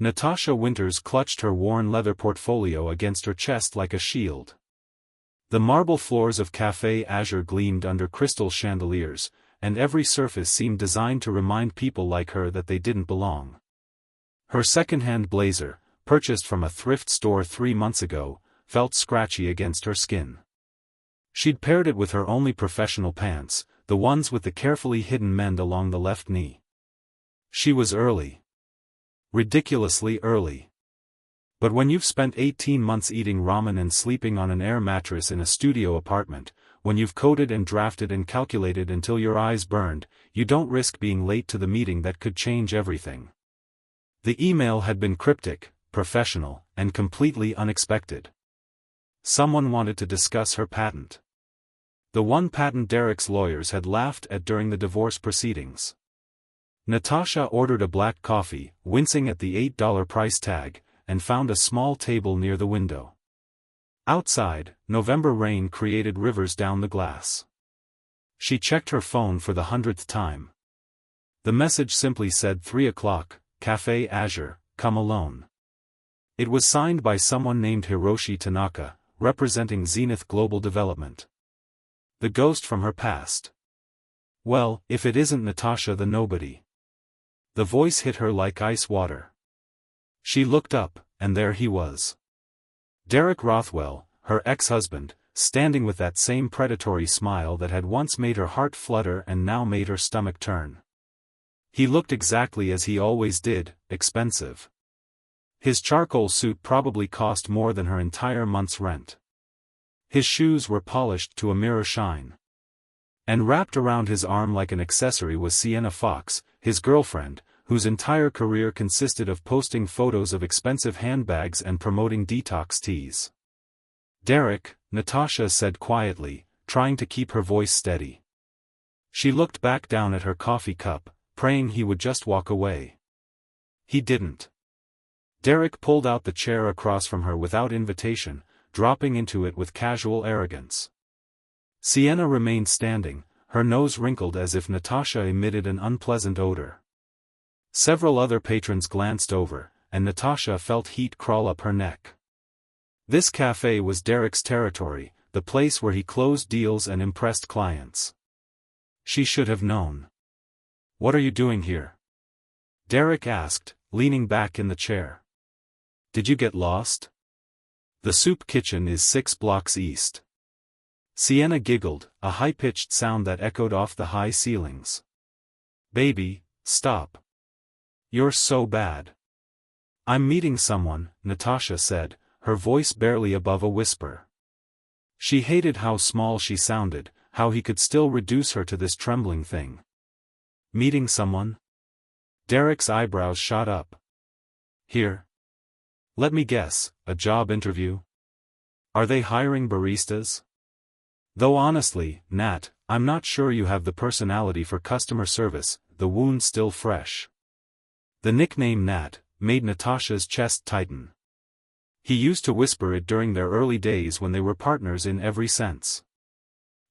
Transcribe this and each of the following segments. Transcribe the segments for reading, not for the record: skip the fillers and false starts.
Natasha Winters clutched her worn leather portfolio against her chest like a shield. The marble floors of Café Azure gleamed under crystal chandeliers, and every surface seemed designed to remind people like her that they didn't belong. Her second-hand blazer, purchased from a thrift store 3 months ago, felt scratchy against her skin. She'd paired it with her only professional pants, the ones with the carefully hidden mend along the left knee. She was early. Ridiculously early. But when you've spent 18 months eating ramen and sleeping on an air mattress in a studio apartment, when you've coded and drafted and calculated until your eyes burned, you don't risk being late to the meeting that could change everything. The email had been cryptic, professional, and completely unexpected. Someone wanted to discuss her patent. The one patent Derek's lawyers had laughed at during the divorce proceedings. Natasha ordered a black coffee, wincing at the $8 price tag, and found a small table near the window. Outside, November rain created rivers down the glass. She checked her phone for the 100th time. The message simply said 3 o'clock, Café Azure, come alone. It was signed by someone named Hiroshi Tanaka, representing Zenith Global Development. The ghost from her past. Well, if it isn't Natasha the nobody. The voice hit her like ice water. She looked up, and there he was. Derek Rothwell, her ex-husband, standing with that same predatory smile that had once made her heart flutter and now made her stomach turn. He looked exactly as he always did, expensive. His charcoal suit probably cost more than her entire month's rent. His shoes were polished to a mirror shine. And wrapped around his arm like an accessory was Sienna Fox, his girlfriend, whose entire career consisted of posting photos of expensive handbags and promoting detox teas. Derek, Natasha said quietly, trying to keep her voice steady. She looked back down at her coffee cup, praying he would just walk away. He didn't. Derek pulled out the chair across from her without invitation, dropping into it with casual arrogance. Sienna remained standing, her nose wrinkled as if Natasha emitted an unpleasant odor. Several other patrons glanced over, and Natasha felt heat crawl up her neck. This cafe was Derek's territory, the place where he closed deals and impressed clients. She should have known. "What are you doing here?" Derek asked, leaning back in the chair. "Did you get lost? The soup kitchen is 6 blocks east." Sienna giggled, a high-pitched sound that echoed off the high ceilings. "Baby, stop. You're so bad." "I'm meeting someone," Natasha said, her voice barely above a whisper. She hated how small she sounded, how he could still reduce her to this trembling thing. "Meeting someone?" Derek's eyebrows shot up. "Here. Let me guess, a job interview? Are they hiring baristas? Though honestly, Nat, I'm not sure you have the personality for customer service, the wound still fresh." The nickname Nat made Natasha's chest tighten. He used to whisper it during their early days when they were partners in every sense.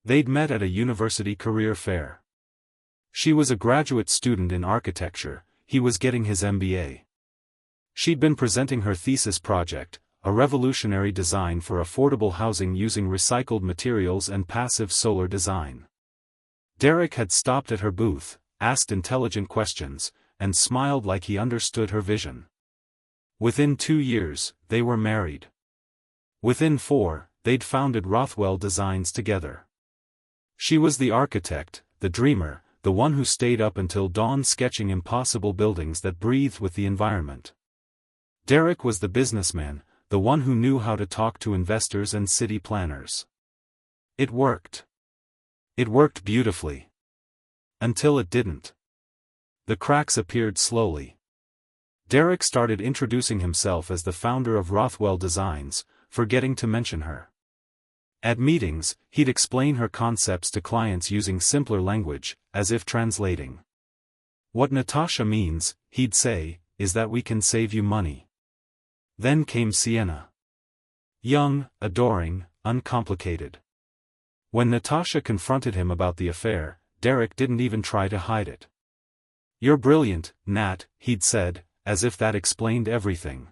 They'd met at a university career fair. She was a graduate student in architecture, he was getting his MBA. She'd been presenting her thesis project, a revolutionary design for affordable housing using recycled materials and passive solar design. Derek had stopped at her booth, asked intelligent questions, and smiled like he understood her vision. Within 2 years, they were married. Within 4, they'd founded Rothwell Designs together. She was the architect, the dreamer, the one who stayed up until dawn sketching impossible buildings that breathed with the environment. Derek was the businessman, the one who knew how to talk to investors and city planners. It worked. It worked beautifully. Until it didn't. The cracks appeared slowly. Derek started introducing himself as the founder of Rothwell Designs, forgetting to mention her. At meetings, he'd explain her concepts to clients using simpler language, as if translating. "What Natasha means," he'd say, "is that we can save you money." Then came Sienna. Young, adoring, uncomplicated. When Natasha confronted him about the affair, Derek didn't even try to hide it. "You're brilliant, Nat," he'd said, as if that explained everything.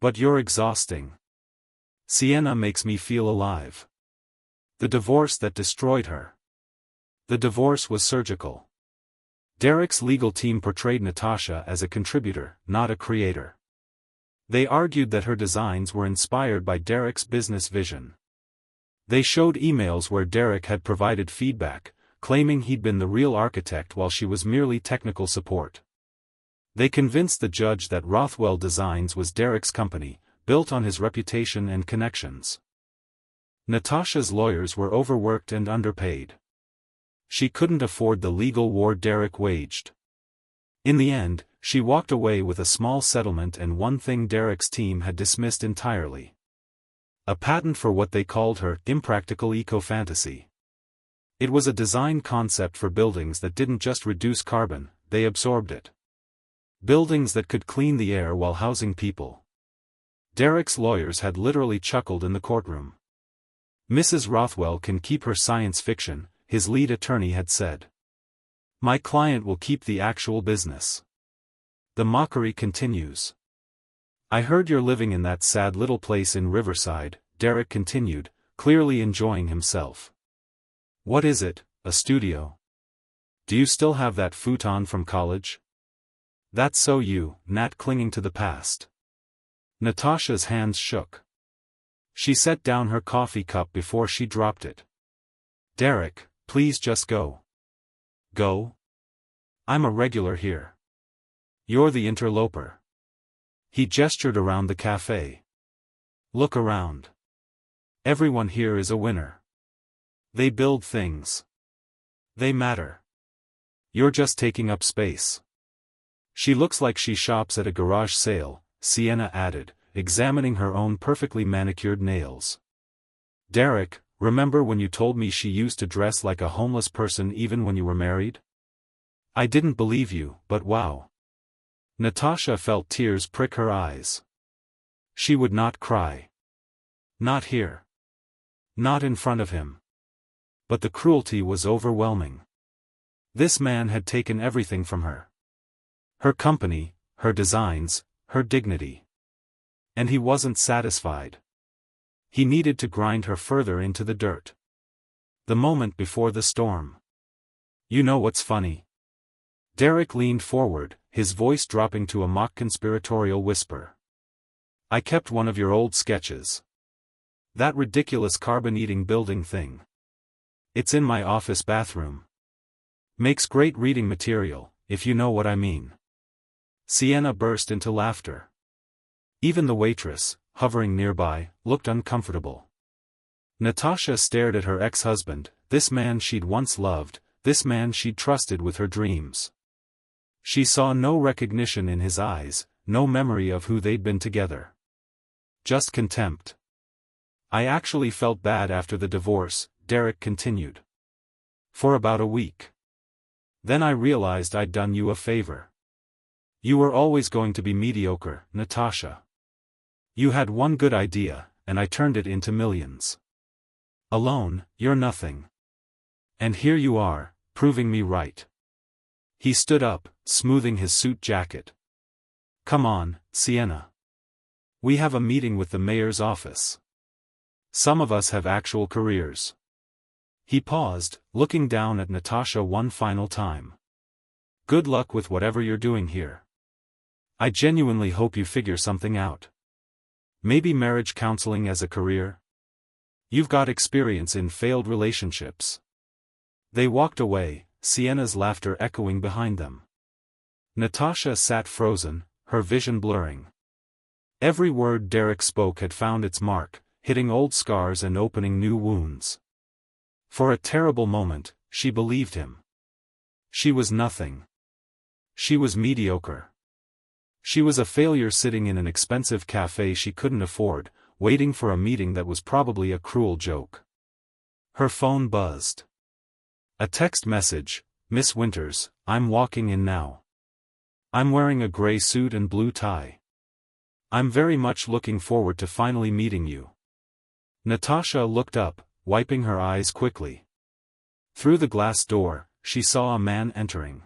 But you're exhausting. Sienna makes me feel alive. The divorce that destroyed her. The divorce was surgical. Derek's legal team portrayed Natasha as a contributor, not a creator. They argued that her designs were inspired by Derek's business vision. They showed emails where Derek had provided feedback, claiming he'd been the real architect while she was merely technical support. They convinced the judge that Rothwell Designs was Derek's company, built on his reputation and connections. Natasha's lawyers were overworked and underpaid. She couldn't afford the legal war Derek waged. In the end, she walked away with a small settlement and one thing Derek's team had dismissed entirely. A patent for what they called her impractical eco-fantasy. It was a design concept for buildings that didn't just reduce carbon, they absorbed it. Buildings that could clean the air while housing people. Derek's lawyers had literally chuckled in the courtroom. Mrs. Rothwell can keep her science fiction, his lead attorney had said. My client will keep the actual business. The mockery continues. I heard you're living in that sad little place in Riverside, Derek continued, clearly enjoying himself. What is it, a studio? Do you still have that futon from college? That's so you, Nat, clinging to the past. Natasha's hands shook. She set down her coffee cup before she dropped it. Derek, please just go. Go? I'm a regular here. You're the interloper. He gestured around the café. Look around. Everyone here is a winner. They build things. They matter. You're just taking up space. She looks like she shops at a garage sale, Sienna added, examining her own perfectly manicured nails. Derek, remember when you told me she used to dress like a homeless person even when you were married? I didn't believe you, but wow. Natasha felt tears prick her eyes. She would not cry. Not here. Not in front of him. But the cruelty was overwhelming. This man had taken everything from her. Her company, her designs, her dignity. And he wasn't satisfied. He needed to grind her further into the dirt. The moment before the storm. You know what's funny? Derek leaned forward, his voice dropping to a mock conspiratorial whisper. I kept one of your old sketches. That ridiculous carbon-eating building thing. It's in my office bathroom. Makes great reading material, if you know what I mean. Sienna burst into laughter. Even the waitress, hovering nearby, looked uncomfortable. Natasha stared at her ex-husband, this man she'd once loved, this man she'd trusted with her dreams. She saw no recognition in his eyes, no memory of who they'd been together. Just contempt. I actually felt bad after the divorce, Derek continued. For about a week. Then I realized I'd done you a favor. You were always going to be mediocre, Natasha. You had one good idea, and I turned it into millions. Alone, you're nothing. And here you are, proving me right. He stood up, smoothing his suit jacket. Come on, Sienna. We have a meeting with the mayor's office. Some of us have actual careers. He paused, looking down at Natasha one final time. Good luck with whatever you're doing here. I genuinely hope you figure something out. Maybe marriage counseling as a career? You've got experience in failed relationships. They walked away, Sienna's laughter echoing behind them. Natasha sat frozen, her vision blurring. Every word Derek spoke had found its mark, hitting old scars and opening new wounds. For a terrible moment, she believed him. She was nothing. She was mediocre. She was a failure sitting in an expensive café she couldn't afford, waiting for a meeting that was probably a cruel joke. Her phone buzzed. A text message, Miss Winters, I'm walking in now. I'm wearing a gray suit and blue tie. I'm very much looking forward to finally meeting you. Natasha looked up, wiping her eyes quickly. Through the glass door, she saw a man entering.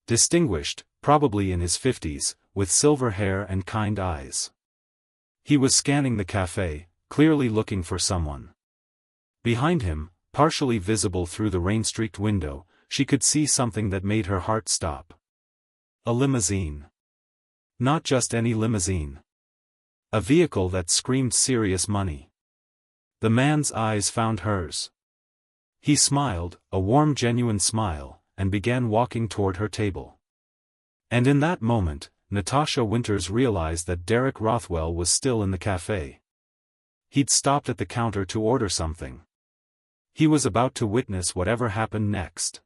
Distinguished, probably in his 50s, with silver hair and kind eyes. He was scanning the café, clearly looking for someone. Behind him, partially visible through the rain-streaked window, she could see something that made her heart stop. A limousine. Not just any limousine. A vehicle that screamed serious money. The man's eyes found hers. He smiled, a warm genuine smile, and began walking toward her table. And in that moment, Natasha Winters realized that Derek Rothwell was still in the café. He'd stopped at the counter to order something. He was about to witness whatever happened next.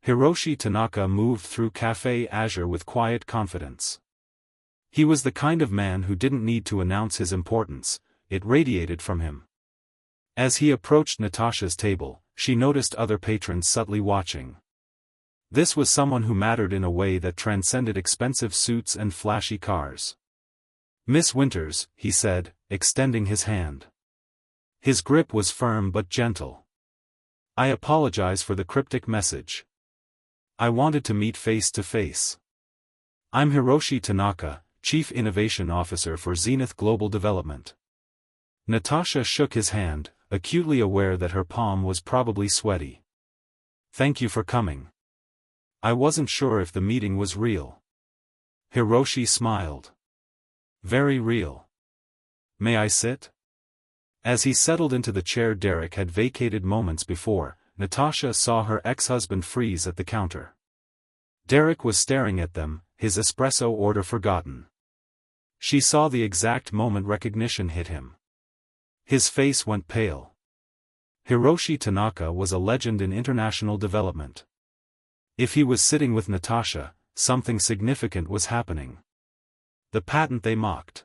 Hiroshi Tanaka moved through Café Azure with quiet confidence. He was the kind of man who didn't need to announce his importance, it radiated from him. As he approached Natasha's table, she noticed other patrons subtly watching. This was someone who mattered in a way that transcended expensive suits and flashy cars. "Miss Winters," he said, extending his hand. His grip was firm but gentle. "I apologize for the cryptic message. I wanted to meet face to face. I'm Hiroshi Tanaka, Chief Innovation Officer for Zenith Global Development." Natasha shook his hand, acutely aware that her palm was probably sweaty. "Thank you for coming. I wasn't sure if the meeting was real." Hiroshi smiled. "Very real. May I sit?" As he settled into the chair Derek had vacated moments before, Natasha saw her ex-husband freeze at the counter. Derek was staring at them, his espresso order forgotten. She saw the exact moment recognition hit him. His face went pale. Hiroshi Tanaka was a legend in international development. If he was sitting with Natasha, something significant was happening. The patent they mocked.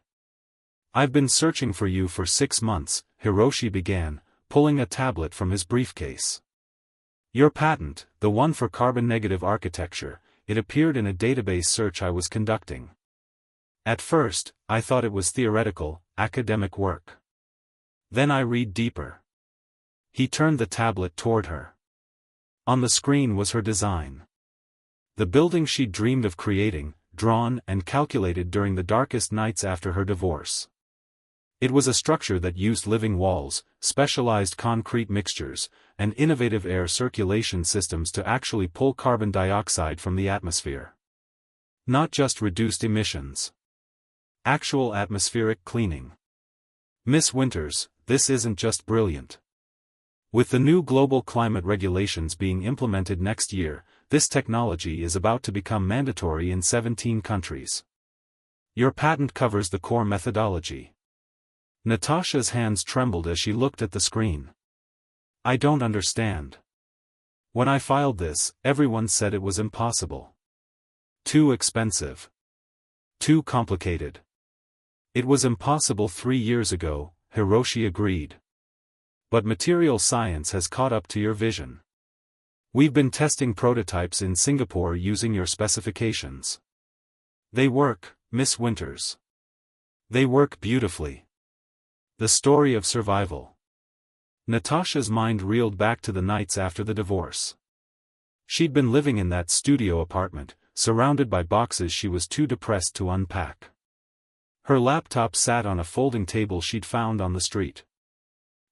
"I've been searching for you for 6 months, Hiroshi began, pulling a tablet from his briefcase. "Your patent, the one for carbon-negative architecture, it appeared in a database search I was conducting. At first, I thought it was theoretical, academic work. Then I read deeper." He turned the tablet toward her. On the screen was her design. The building she'd dreamed of creating, drawn and calculated during the darkest nights after her divorce. It was a structure that used living walls, specialized concrete mixtures, and innovative air circulation systems to actually pull carbon dioxide from the atmosphere. Not just reduced emissions. Actual atmospheric cleaning. "Miss Winters, this isn't just brilliant. With the new global climate regulations being implemented next year, this technology is about to become mandatory in 17 countries. Your patent covers the core methodology." Natasha's hands trembled as she looked at the screen. "I don't understand. When I filed this, everyone said it was impossible. Too expensive. Too complicated." "It was impossible 3 years ago," Hiroshi agreed. "But material science has caught up to your vision. We've been testing prototypes in Singapore using your specifications. They work, Miss Winters. They work beautifully. The story of survival." Natasha's mind reeled back to the nights after the divorce. She'd been living in that studio apartment, surrounded by boxes she was too depressed to unpack. Her laptop sat on a folding table she'd found on the street.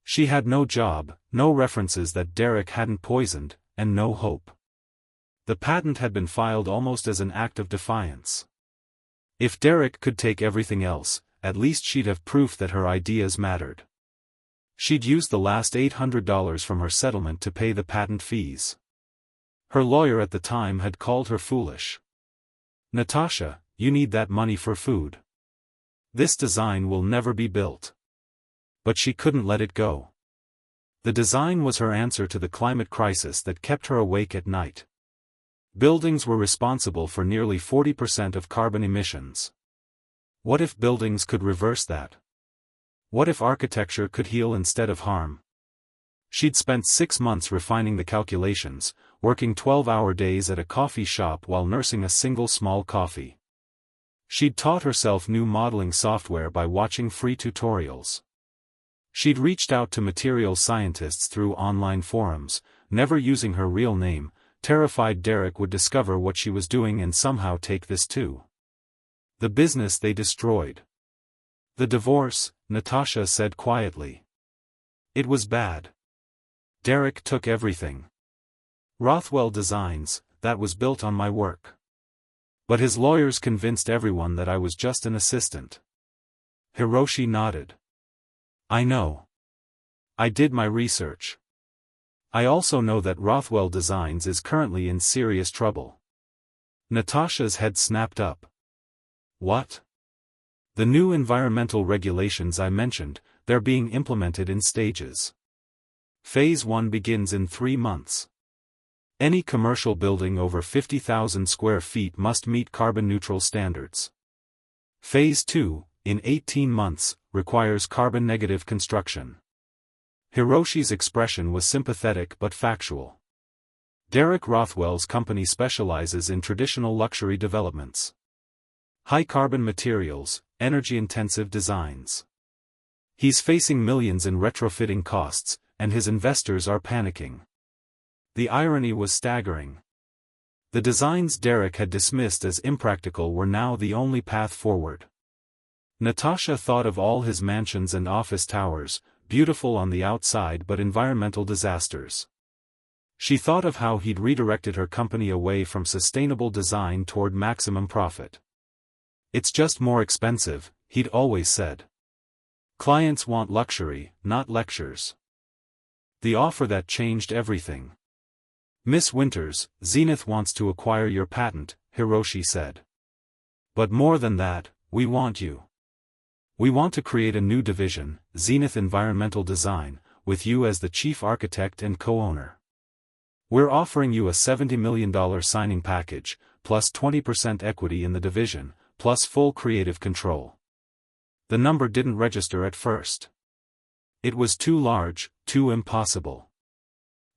She had no job, no references that Derek hadn't poisoned, and no hope. The patent had been filed almost as an act of defiance. If Derek could take everything else, at least she'd have proof that her ideas mattered. She'd used the last $800 from her settlement to pay the patent fees. Her lawyer at the time had called her foolish. "Natasha, you need that money for food. This design will never be built." But she couldn't let it go. The design was her answer to the climate crisis that kept her awake at night. Buildings were responsible for nearly 40% of carbon emissions. What if buildings could reverse that? What if architecture could heal instead of harm? She'd spent 6 months refining the calculations, working 12-hour days at a coffee shop while nursing a single small coffee. She'd taught herself new modeling software by watching free tutorials. She'd reached out to material scientists through online forums, never using her real name, terrified Derek would discover what she was doing and somehow take this too. The business they destroyed. The divorce, Natasha said quietly. It was bad. Derek took everything. Rothwell Designs, that was built on my work. But his lawyers convinced everyone that I was just an assistant. Hiroshi nodded. I know. I did my research. I also know that Rothwell Designs is currently in serious trouble. Natasha's head snapped up. What? The new environmental regulations I mentioned, they're being implemented in stages. Phase 1 begins in 3 months. Any commercial building over 50,000 square feet must meet carbon-neutral standards. Phase 2, in 18 months, requires carbon-negative construction. Hiroshi's expression was sympathetic but factual. Derek Rothwell's company specializes in traditional luxury developments. High-carbon materials, energy-intensive designs. He's facing millions in retrofitting costs, and his investors are panicking. The irony was staggering. The designs Derek had dismissed as impractical were now the only path forward. Natasha thought of all his mansions and office towers, beautiful on the outside but environmental disasters. She thought of how he'd redirected her company away from sustainable design toward maximum profit. It's just more expensive, he'd always said. Clients want luxury, not lectures. The offer that changed everything. Miss Winters, Zenith wants to acquire your patent, Hiroshi said. But more than that, we want you. We want to create a new division, Zenith Environmental Design, with you as the chief architect and co-owner. We're offering you a $70 million signing package, plus 20% equity in the division, plus full creative control. The number didn't register at first. It was too large, too impossible.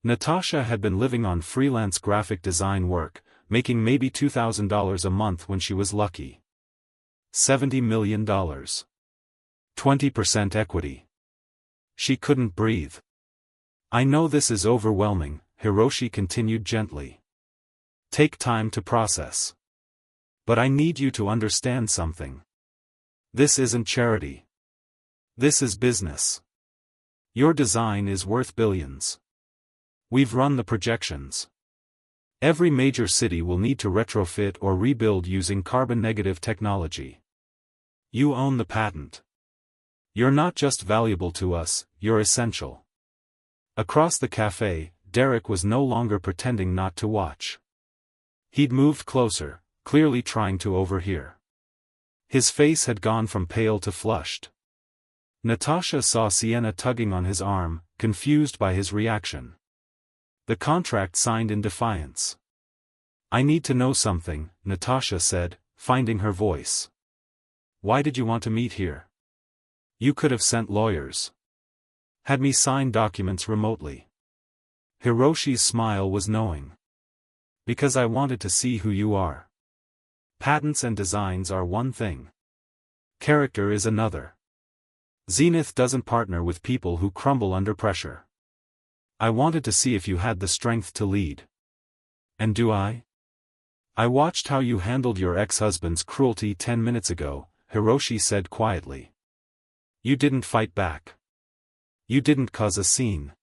Natasha had been living on freelance graphic design work, making maybe $2,000 a month when she was lucky. $70 million. 20% equity. She couldn't breathe. I know this is overwhelming, Hiroshi continued gently. Take time to process. But I need you to understand something. This isn't charity. This is business. Your design is worth billions. We've run the projections. Every major city will need to retrofit or rebuild using carbon-negative technology. You own the patent. You're not just valuable to us, you're essential. Across the café, Derek was no longer pretending not to watch. He'd moved closer, clearly trying to overhear. His face had gone from pale to flushed. Natasha saw Sienna tugging on his arm, confused by his reaction. The contract signed in defiance. I need to know something, Natasha said, finding her voice. Why did you want to meet here? You could have sent lawyers. Had me sign documents remotely. Hiroshi's smile was knowing. Because I wanted to see who you are. Patents and designs are one thing. Character is another. Zenith doesn't partner with people who crumble under pressure. I wanted to see if you had the strength to lead. And do I? I watched how you handled your ex-husband's cruelty 10 minutes ago, Hiroshi said quietly. You didn't fight back. You didn't cause a scene.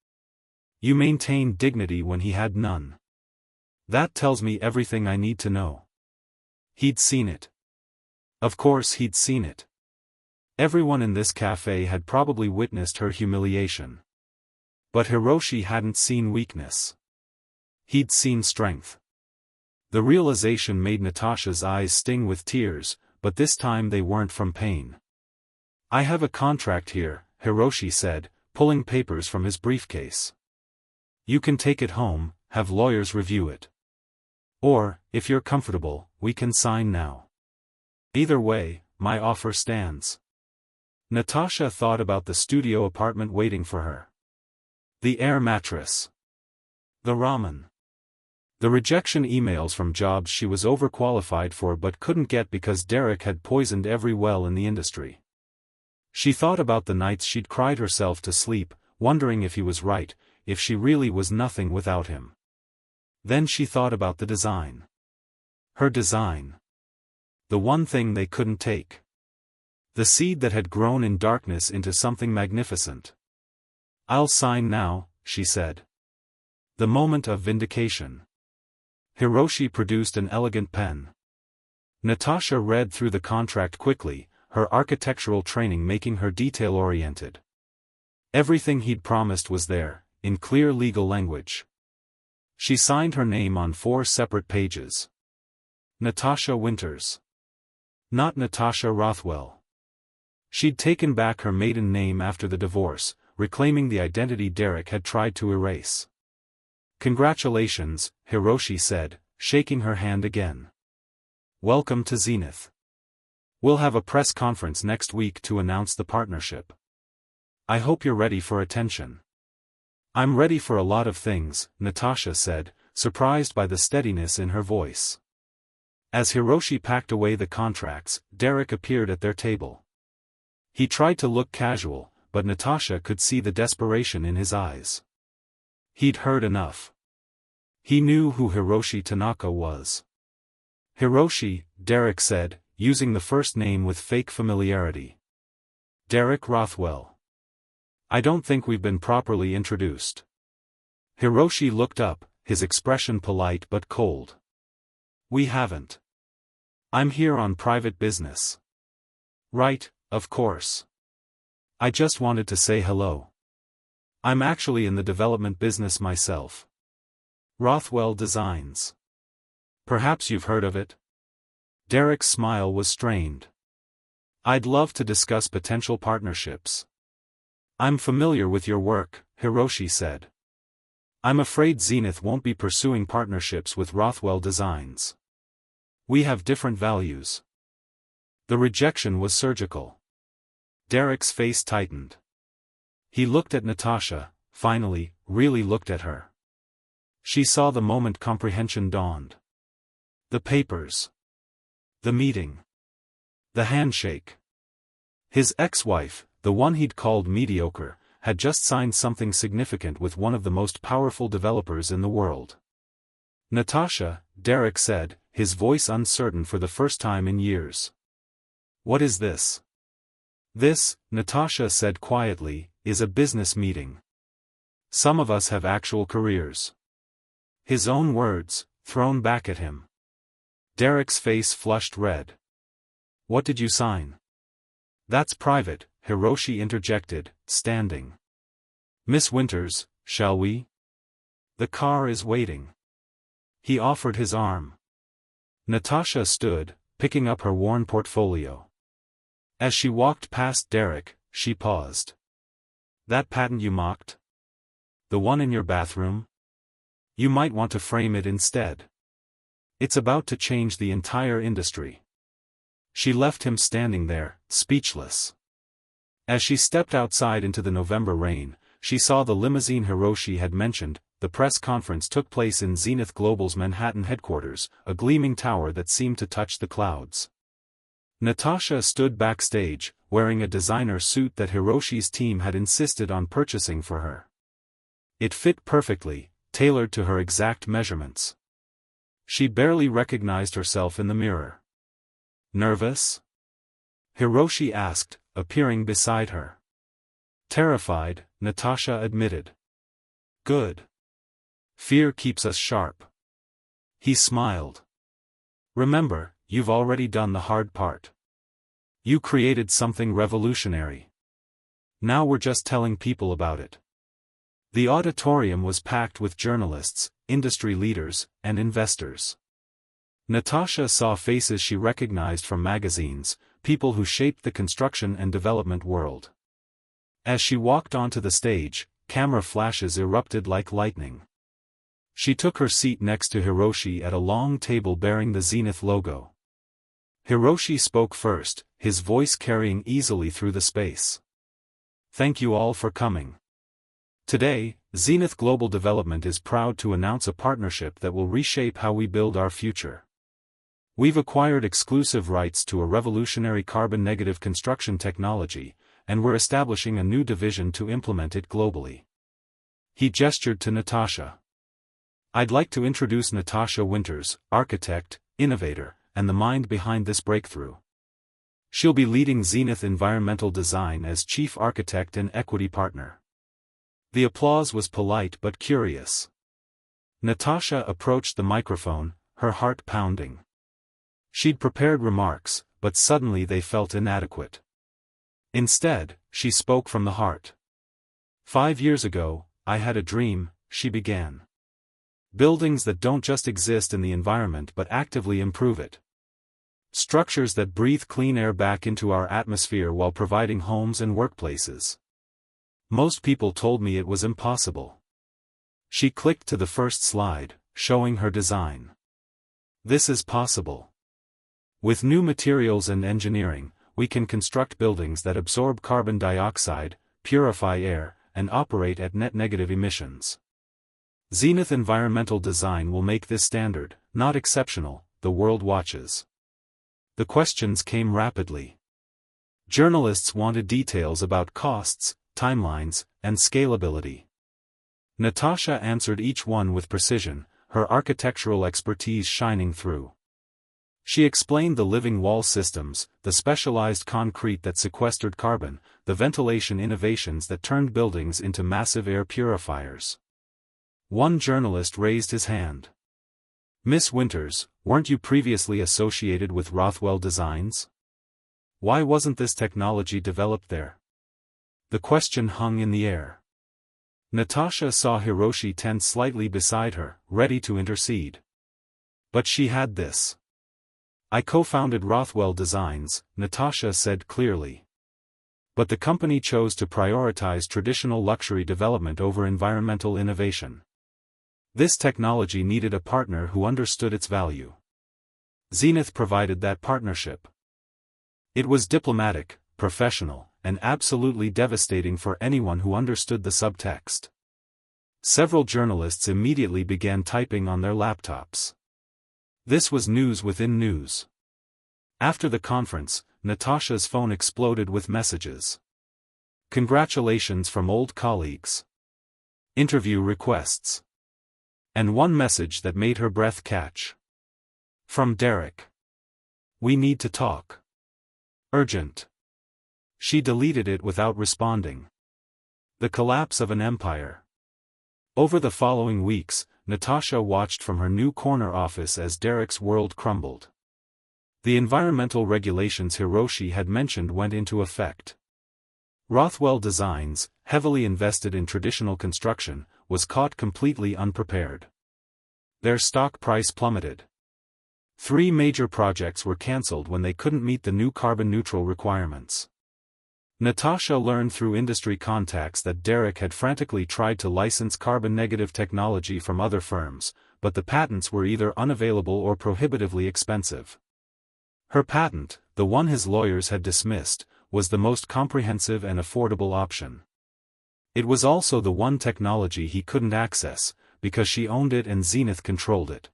You maintained dignity when he had none. That tells me everything I need to know. He'd seen it. Of course he'd seen it. Everyone in this cafe had probably witnessed her humiliation. But Hiroshi hadn't seen weakness. He'd seen strength. The realization made Natasha's eyes sting with tears, but this time they weren't from pain. I have a contract here, Hiroshi said, pulling papers from his briefcase. You can take it home, have lawyers review it. Or, if you're comfortable, we can sign now. Either way, my offer stands. Natasha thought about the studio apartment waiting for her. The air mattress. The ramen. The rejection emails from jobs she was overqualified for but couldn't get because Derek had poisoned every well in the industry. She thought about the nights she'd cried herself to sleep, wondering if he was right, if she really was nothing without him. Then she thought about the design. Her design. The one thing they couldn't take. The seed that had grown in darkness into something magnificent. "I'll sign now," she said. The moment of vindication. Hiroshi produced an elegant pen. Natasha read through the contract quickly, her architectural training making her detail-oriented. Everything he'd promised was there, in clear legal language. She signed her name on 4 separate pages. Natasha Winters. Not Natasha Rothwell. She'd taken back her maiden name after the divorce, reclaiming the identity Derek had tried to erase. "Congratulations," Hiroshi said, shaking her hand again. "Welcome to Zenith. We'll have a press conference next week to announce the partnership. I hope you're ready for attention." "I'm ready for a lot of things," Natasha said, surprised by the steadiness in her voice. As Hiroshi packed away the contracts, Derek appeared at their table. He tried to look casual, but Natasha could see the desperation in his eyes. He'd heard enough. He knew who Hiroshi Tanaka was. "Hiroshi," Derek said, using the first name with fake familiarity. "Derek Rothwell. I don't think we've been properly introduced." Hiroshi looked up, his expression polite but cold. "We haven't. I'm here on private business." "Right, of course. I just wanted to say hello. I'm actually in the development business myself. Rothwell Designs. Perhaps you've heard of it?" Derek's smile was strained. "I'd love to discuss potential partnerships." "I'm familiar with your work," Hiroshi said. "I'm afraid Zenith won't be pursuing partnerships with Rothwell Designs. We have different values." The rejection was surgical. Derek's face tightened. He looked at Natasha, finally, really looked at her. She saw the moment comprehension dawned. The papers. The meeting. The handshake. His ex-wife, the one he'd called mediocre, had just signed something significant with one of the most powerful developers in the world. "Natasha," Derek said, his voice uncertain for the first time in years. "What is this?" "This," Natasha said quietly, "is a business meeting. Some of us have actual careers." His own words, thrown back at him. Derek's face flushed red. "What did you sign?" "That's private," Hiroshi interjected, standing. "Miss Winters, shall we? The car is waiting." He offered his arm. Natasha stood, picking up her worn portfolio. As she walked past Derek, she paused. "That patent you mocked? The one in your bathroom? You might want to frame it instead. It's about to change the entire industry." She left him standing there, speechless. As she stepped outside into the November rain, she saw the limousine Hiroshi had mentioned. The press conference took place in Zenith Global's Manhattan headquarters, a gleaming tower that seemed to touch the clouds. Natasha stood backstage, wearing a designer suit that Hiroshi's team had insisted on purchasing for her. It fit perfectly, tailored to her exact measurements. She barely recognized herself in the mirror. "Nervous?" Hiroshi asked, appearing beside her. "Terrified," Natasha admitted. "Good. Fear keeps us sharp." He smiled. "Remember, you've already done the hard part. You created something revolutionary. Now we're just telling people about it." The auditorium was packed with journalists, industry leaders, and investors. Natasha saw faces she recognized from magazines, people who shaped the construction and development world. As she walked onto the stage, camera flashes erupted like lightning. She took her seat next to Hiroshi at a long table bearing the Zenith logo. Hiroshi spoke first, his voice carrying easily through the space. "Thank you all for coming. Today, Zenith Global Development is proud to announce a partnership that will reshape how we build our future. We've acquired exclusive rights to a revolutionary carbon-negative construction technology, and we're establishing a new division to implement it globally." He gestured to Natasha. "I'd like to introduce Natasha Winters, architect, innovator, and the mind behind this breakthrough. She'll be leading Zenith Environmental Design as chief architect and equity partner. The applause was polite but curious. Natasha approached the microphone, her heart pounding. She'd prepared remarks, but suddenly they felt inadequate. Instead, she spoke from the heart. 5 years ago, I had a dream, she began. Buildings that don't just exist in the environment but actively improve it. Structures that breathe clean air back into our atmosphere while providing homes and workplaces. Most people told me it was impossible. She clicked to the first slide, showing her design. This is possible. With new materials and engineering, we can construct buildings that absorb carbon dioxide, purify air, and operate at net negative emissions. Zenith Environmental Design will make this standard, not exceptional, the world watches. The questions came rapidly. Journalists wanted details about costs, timelines, and scalability. Natasha answered each one with precision, her architectural expertise shining through. She explained the living wall systems, the specialized concrete that sequestered carbon, the ventilation innovations that turned buildings into massive air purifiers. One journalist raised his hand. Miss Winters, weren't you previously associated with Rothwell Designs? Why wasn't this technology developed there? The question hung in the air. Natasha saw Hiroshi tense slightly beside her, ready to intercede. But she had this. I co-founded Rothwell Designs, Natasha said clearly. But the company chose to prioritize traditional luxury development over environmental innovation. This technology needed a partner who understood its value. Zenith provided that partnership. It was diplomatic, professional, and absolutely devastating for anyone who understood the subtext. Several journalists immediately began typing on their laptops. This was news within news. After the conference, Natasha's phone exploded with messages. Congratulations from old colleagues. Interview requests. And one message that made her breath catch. From Derek. We need to talk. Urgent. She deleted it without responding. The collapse of an empire. Over the following weeks, Natasha watched from her new corner office as Derek's world crumbled. The environmental regulations Hiroshi had mentioned went into effect. Rothwell Designs, heavily invested in traditional construction, was caught completely unprepared. Their stock price plummeted. 3 major projects were cancelled when they couldn't meet the new carbon-neutral requirements. Natasha learned through industry contacts that Derek had frantically tried to license carbon-negative technology from other firms, but the patents were either unavailable or prohibitively expensive. Her patent, the one his lawyers had dismissed, was the most comprehensive and affordable option. It was also the one technology he couldn't access, because she owned it and Zenith controlled it.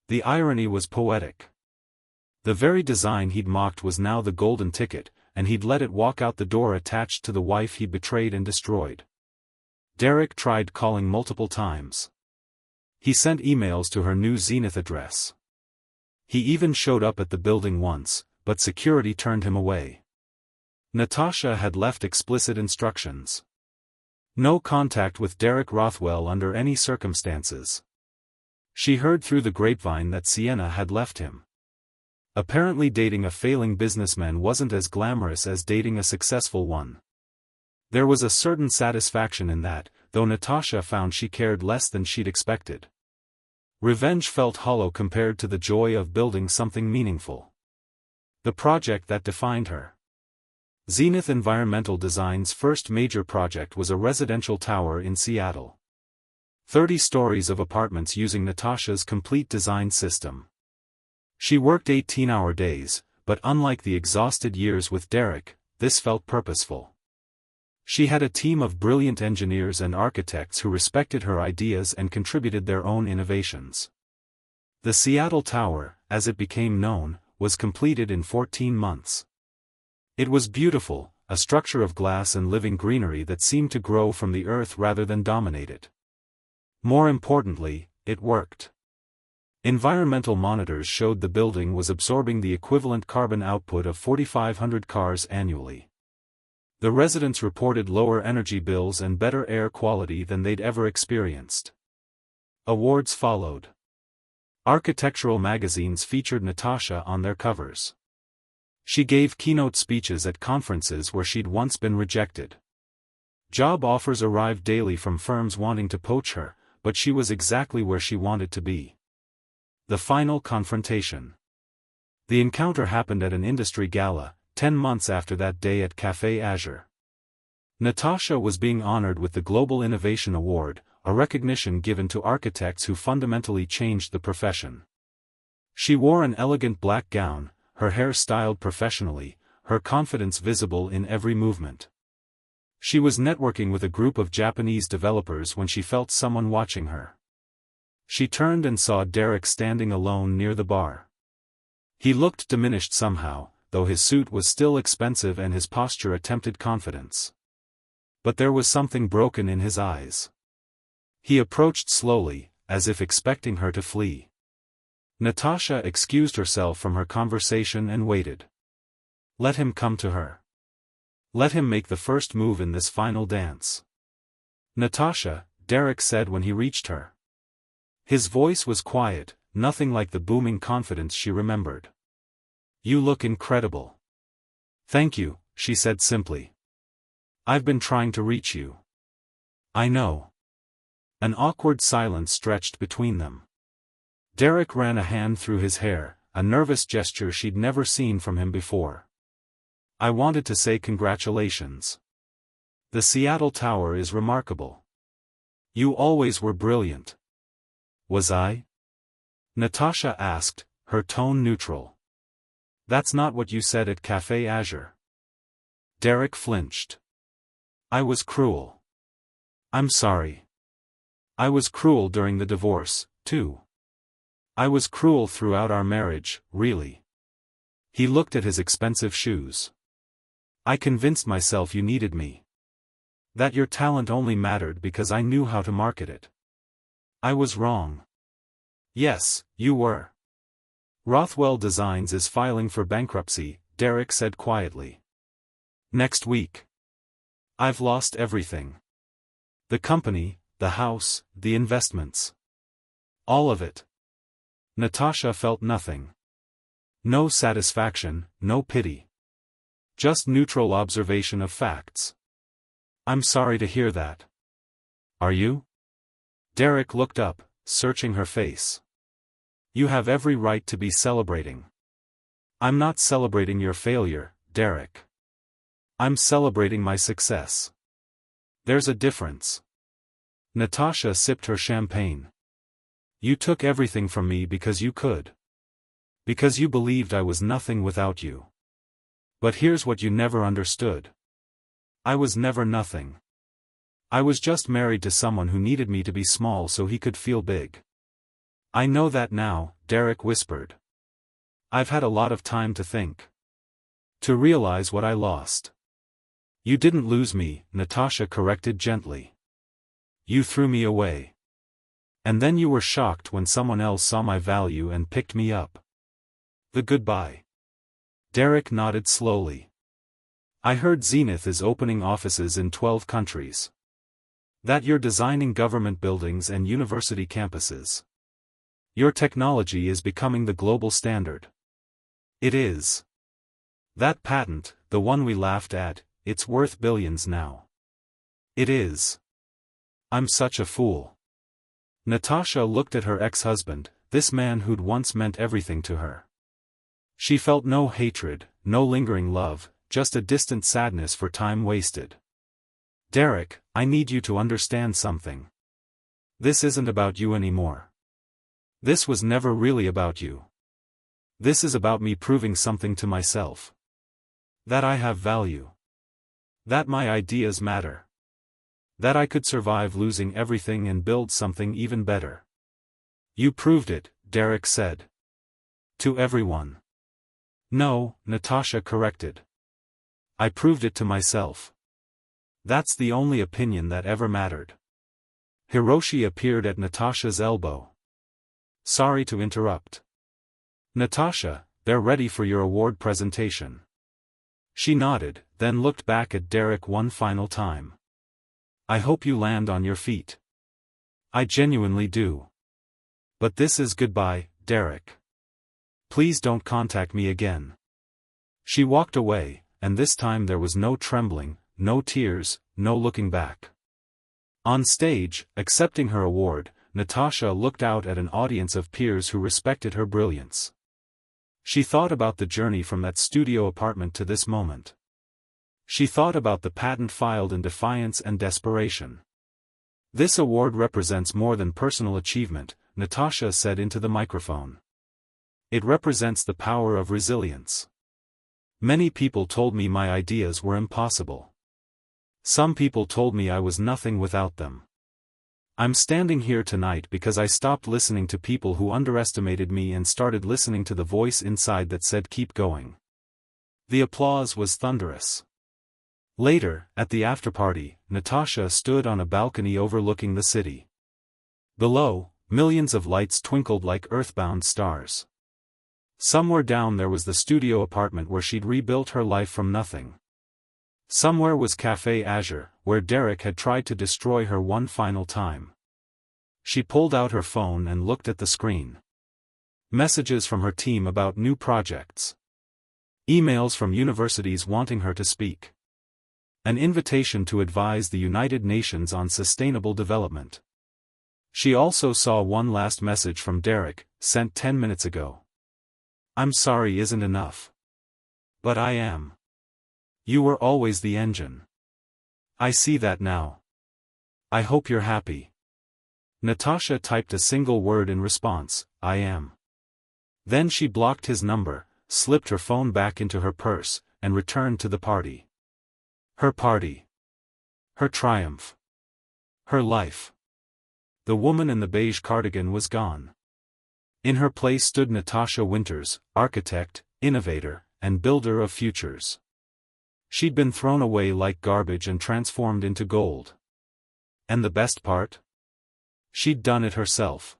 The irony was poetic. The very design he'd mocked was now the golden ticket, and he'd let it walk out the door attached to the wife he betrayed and destroyed. Derek tried calling multiple times. He sent emails to her new Zenith address. He even showed up at the building once, but security turned him away. Natasha had left explicit instructions. No contact with Derek Rothwell under any circumstances. She heard through the grapevine that Sienna had left him. Apparently dating a failing businessman wasn't as glamorous as dating a successful one. There was a certain satisfaction in that, though Natasha found she cared less than she'd expected. Revenge felt hollow compared to the joy of building something meaningful. The project that defined her. Zenith Environmental Design's first major project was a residential tower in Seattle. 30 stories of apartments using Natasha's complete design system. She worked 18-hour days, but unlike the exhausted years with Derek, this felt purposeful. She had a team of brilliant engineers and architects who respected her ideas and contributed their own innovations. The Seattle Tower, as it became known, was completed in 14 months. It was beautiful, a structure of glass and living greenery that seemed to grow from the earth rather than dominate it. More importantly, it worked. Environmental monitors showed the building was absorbing the equivalent carbon output of 4,500 cars annually. The residents reported lower energy bills and better air quality than they'd ever experienced. Awards followed. Architectural magazines featured Natasha on their covers. She gave keynote speeches at conferences where she'd once been rejected. Job offers arrived daily from firms wanting to poach her, but she was exactly where she wanted to be. The final confrontation. The encounter happened at an industry gala, 10 months after that day at Café Azure. Natasha was being honored with the Global Innovation Award, a recognition given to architects who fundamentally changed the profession. She wore an elegant black gown, her hair styled professionally, her confidence visible in every movement. She was networking with a group of Japanese developers when she felt someone watching her. She turned and saw Derek standing alone near the bar. He looked diminished somehow, though his suit was still expensive and his posture attempted confidence. But there was something broken in his eyes. He approached slowly, as if expecting her to flee. Natasha excused herself from her conversation and waited. Let him come to her. Let him make the first move in this final dance. Natasha, Derek said when he reached her. His voice was quiet, nothing like the booming confidence she remembered. You look incredible. Thank you, she said simply. I've been trying to reach you. I know. An awkward silence stretched between them. Derek ran a hand through his hair, a nervous gesture she'd never seen from him before. I wanted to say congratulations. The Seattle Tower is remarkable. You always were brilliant. Was I? Natasha asked, her tone neutral. That's not what you said at Café Azure. Derek flinched. I was cruel. I'm sorry. I was cruel during the divorce, too. I was cruel throughout our marriage, really. He looked at his expensive shoes. I convinced myself you needed me. That your talent only mattered because I knew how to market it. I was wrong. Yes, you were. Rothwell Designs is filing for bankruptcy, Derek said quietly. Next week. I've lost everything. The company, the house, the investments. All of it. Natasha felt nothing. No satisfaction, no pity. Just neutral observation of facts. I'm sorry to hear that. Are you? Derek looked up, searching her face. You have every right to be celebrating. I'm not celebrating your failure, Derek. I'm celebrating my success. There's a difference. Natasha sipped her champagne. You took everything from me because you could. Because you believed I was nothing without you. But here's what you never understood. I was never nothing. I was just married to someone who needed me to be small so he could feel big. I know that now, Derek whispered. I've had a lot of time to think. To realize what I lost. You didn't lose me, Natasha corrected gently. You threw me away. And then you were shocked when someone else saw my value and picked me up. The goodbye. Derek nodded slowly. I heard Zenith is opening offices in 12 countries. That you're designing government buildings and university campuses. Your technology is becoming the global standard. It is. That patent, the one we laughed at, it's worth billions now. It is. I'm such a fool. Natasha looked at her ex-husband, this man who'd once meant everything to her. She felt no hatred, no lingering love, just a distant sadness for time wasted. Derek, I need you to understand something. This isn't about you anymore. This was never really about you. This is about me proving something to myself. That I have value. That my ideas matter. That I could survive losing everything and build something even better. You proved it, Derek said. To everyone. No, Natasha corrected. I proved it to myself. That's the only opinion that ever mattered. Hiroshi appeared at Natasha's elbow. Sorry to interrupt. Natasha, they're ready for your award presentation. She nodded, then looked back at Derek one final time. I hope you land on your feet. I genuinely do. But this is goodbye, Derek. Please don't contact me again. She walked away, and this time there was no trembling, no tears, no looking back. On stage, accepting her award, Natasha looked out at an audience of peers who respected her brilliance. She thought about the journey from that studio apartment to this moment. She thought about the patent filed in defiance and desperation. This award represents more than personal achievement, Natasha said into the microphone. It represents the power of resilience. Many people told me my ideas were impossible. Some people told me I was nothing without them. I'm standing here tonight because I stopped listening to people who underestimated me and started listening to the voice inside that said keep going. The applause was thunderous. Later, at the after-party, Natasha stood on a balcony overlooking the city. Below, millions of lights twinkled like earthbound stars. Somewhere down there was the studio apartment where she'd rebuilt her life from nothing. Somewhere was Café Azure, where Derek had tried to destroy her one final time. She pulled out her phone and looked at the screen. Messages from her team about new projects. Emails from universities wanting her to speak. An invitation to advise the United Nations on sustainable development. She also saw one last message from Derek, sent 10 minutes ago. I'm sorry isn't enough. But I am. You were always the engine. I see that now. I hope you're happy. Natasha typed a single word in response, I am. Then she blocked his number, slipped her phone back into her purse, and returned to the party. Her party. Her triumph. Her life. The woman in the beige cardigan was gone. In her place stood Natasha Winters, architect, innovator, and builder of futures. She'd been thrown away like garbage and transformed into gold. And the best part? She'd done it herself.